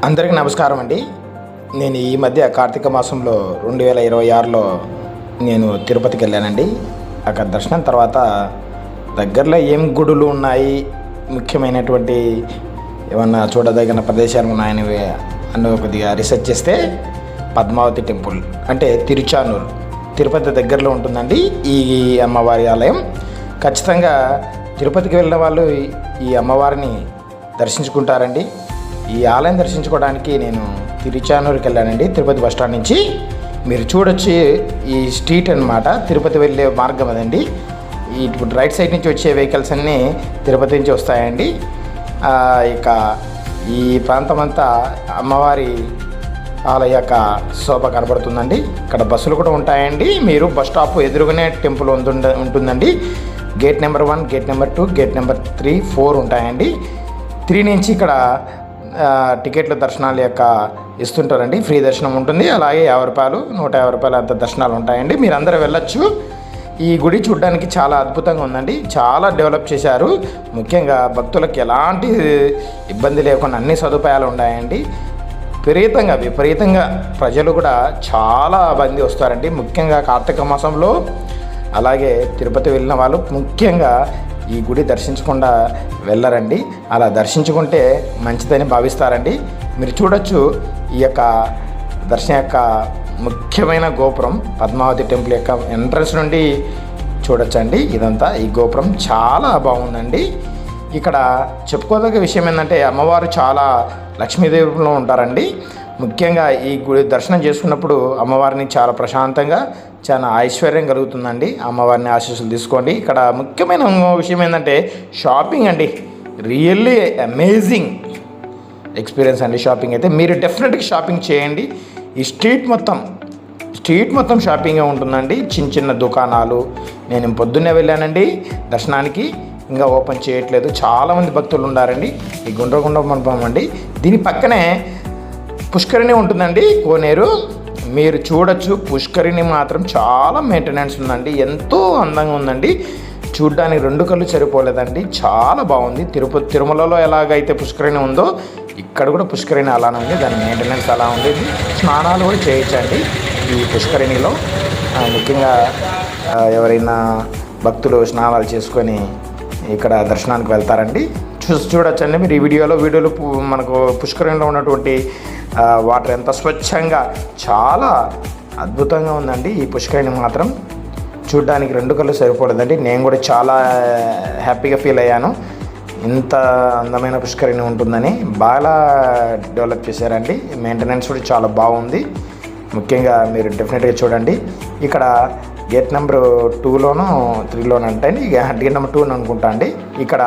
అందరికీ నమస్కారం అండి. నేను ఈ మధ్య కార్తీక మాసంలో 2026లో నేను తిరుపతికి వెళ్ళానండి. అక్కడ దర్శనం తర్వాత దగ్గరలో ఏం గుడులు ఉన్నాయి, ముఖ్యమైనటువంటి ఏమన్నా చూడదగిన ప్రదేశాలు ఉన్నాయని అన్న కొద్దిగా రీసెర్చ్ చేస్తే పద్మావతి టెంపుల్ అంటే తిరుచానూరు తిరుపతి దగ్గరలో ఉంటుందండి ఈ అమ్మవారి ఆలయం. ఖచ్చితంగా తిరుపతికి వెళ్ళిన వాళ్ళు ఈ అమ్మవారిని దర్శించుకుంటారండి. ఈ ఆలయం దర్శించుకోవడానికి నేను తిరుచానూరుకి వెళ్ళానండి. తిరుపతి బస్టాండ్ నుంచి మీరు చూడొచ్చు, ఈ స్ట్రీట్ అన్నమాట తిరుపతి వెళ్ళే మార్గం అదండి. ఇప్పుడు రైట్ సైడ్ నుంచి వచ్చే వెహికల్స్ అన్నీ తిరుపతి నుంచి వస్తాయండి. ఇక ఈ ప్రాంతం అంతా అమ్మవారి ఆలయ యొక్క శోభ కనబడుతుందండి. ఇక్కడ బస్సులు కూడా ఉంటాయండి. మీరు బస్ స్టాప్ ఎదురుగానే టెంపుల్ ఉంటుందండి. Gate number 1, gate number 2, gate number 3, 4 ఉంటాయండి. 3 నుంచి ఇక్కడ టికెట్ల దర్శనాలు యొక్క ఇస్తుంటారండి. ఫ్రీ దర్శనం ఉంటుంది. అలాగే 50 రూపాయలు, 150 రూపాయలు అంత దర్శనాలు ఉంటాయండి. మీరు అందరూ వెళ్ళొచ్చు. ఈ గుడి చూడడానికి చాలా అద్భుతంగా ఉందండి. చాలా డెవలప్ చేశారు. ముఖ్యంగా భక్తులకు ఎలాంటి ఇబ్బంది లేకుండా అన్ని సదుపాయాలు ఉన్నాయండి. విపరీతంగా ప్రజలు కూడా చాలా మంది వస్తారండి. ముఖ్యంగా కార్తీక మాసంలో అలాగే తిరుపతి వెళ్ళిన వాళ్ళు ముఖ్యంగా ఈ గుడి దర్శించకుండా వెళ్ళరండి. అలా దర్శించుకుంటే మంచిదని భావిస్తారండి. మీరు చూడొచ్చు, ఈ యొక్క దర్శనం యొక్క ముఖ్యమైన గోపురం పద్మావతి టెంపుల్ యొక్క ఎంట్రన్స్ నుండి చూడొచ్చండి. ఇదంతా ఈ గోపురం చాలా బాగుందండి. ఇక్కడ చెప్పుకోదగ్గ విషయం ఏంటంటే అమ్మవారు చాలా లక్ష్మీదేవిలో ఉంటారండి. ముఖ్యంగా ఈ గుడి దర్శనం చేసుకున్నప్పుడు అమ్మవారిని చాలా ప్రశాంతంగా, చాలా ఐశ్వర్యం కలుగుతుందండి. అమ్మవారిని ఆశీస్సులు తీసుకోండి. ఇక్కడ ముఖ్యమైన విషయం ఏంటంటే షాపింగ్ అండి. రియల్లీ అమేజింగ్ ఎక్స్పీరియన్స్ అండి. షాపింగ్ అయితే మీరు డెఫినెట్గా షాపింగ్ చేయండి. ఈ స్ట్రీట్ మొత్తం షాపింగే ఉంటుందండి. చిన్న దుకాణాలు. నేను పొద్దున్నే వెళ్ళానండి దర్శనానికి, ఇంకా ఓపెన్ చేయట్లేదు. చాలామంది భక్తులు ఉన్నారండి. ఈ గుండ్రగుండ మండపం అండి. దీని పక్కనే పుష్కరిణి ఉంటుందండి, కోనేరు. మీరు చూడొచ్చు, పుష్కరిణి మాత్రం చాలా మెయింటెనెన్స్ ఉందండి. ఎంతో అందంగా ఉందండి. చూడ్డానికి 2 కళ్ళు సరిపోలేదండి. చాలా బాగుంది. తిరుమలలో ఎలాగైతే పుష్కరిణి ఉందో ఇక్కడ కూడా పుష్కరిణి అలానే ఉంది. దాని మెయింటెనెన్స్ అలా ఉండేది. స్నానాలు కూడా చేయొచ్చండి ఈ పుష్కరిణిలో. ముఖ్యంగా ఎవరైనా భక్తులు స్నానాలు చేసుకొని ఇక్కడ దర్శనానికి వెళ్తారండి. చూడొచ్చండి మీరు ఈ వీడియోలో మనకు పుష్కరిణిలో ఉన్నటువంటి వాటర్ ఎంత స్వచ్ఛంగా, చాలా అద్భుతంగా ఉందండి. ఈ పుష్కరిణి మాత్రం చూడ్డానికి 2 కళ్ళు సరిపోలేదండి. నేను కూడా చాలా హ్యాపీగా ఫీల్ అయ్యాను. ఇంత అందమైన పుష్కరిణి ఉంటుందని. బాగా డెవలప్ చేశారండి. మెయింటెనెన్స్ కూడా చాలా బాగుంది. ముఖ్యంగా మీరు డెఫినెట్గా చూడండి. ఇక్కడ గేట్ నెంబర్ 2లోనో 3లోనో అంటే గేట్ నెంబర్ 2 అనుకుంటా అండి. ఇక్కడ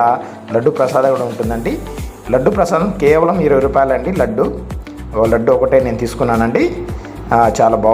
లడ్డు ప్రసాదం కూడా ఉంటుందండి. లడ్డు ప్రసాదం కేవలం 20 రూపాయలు అండి. లడ్డు ఒకటే నేను తీసుకున్నానండి. చాలా బాగుంది.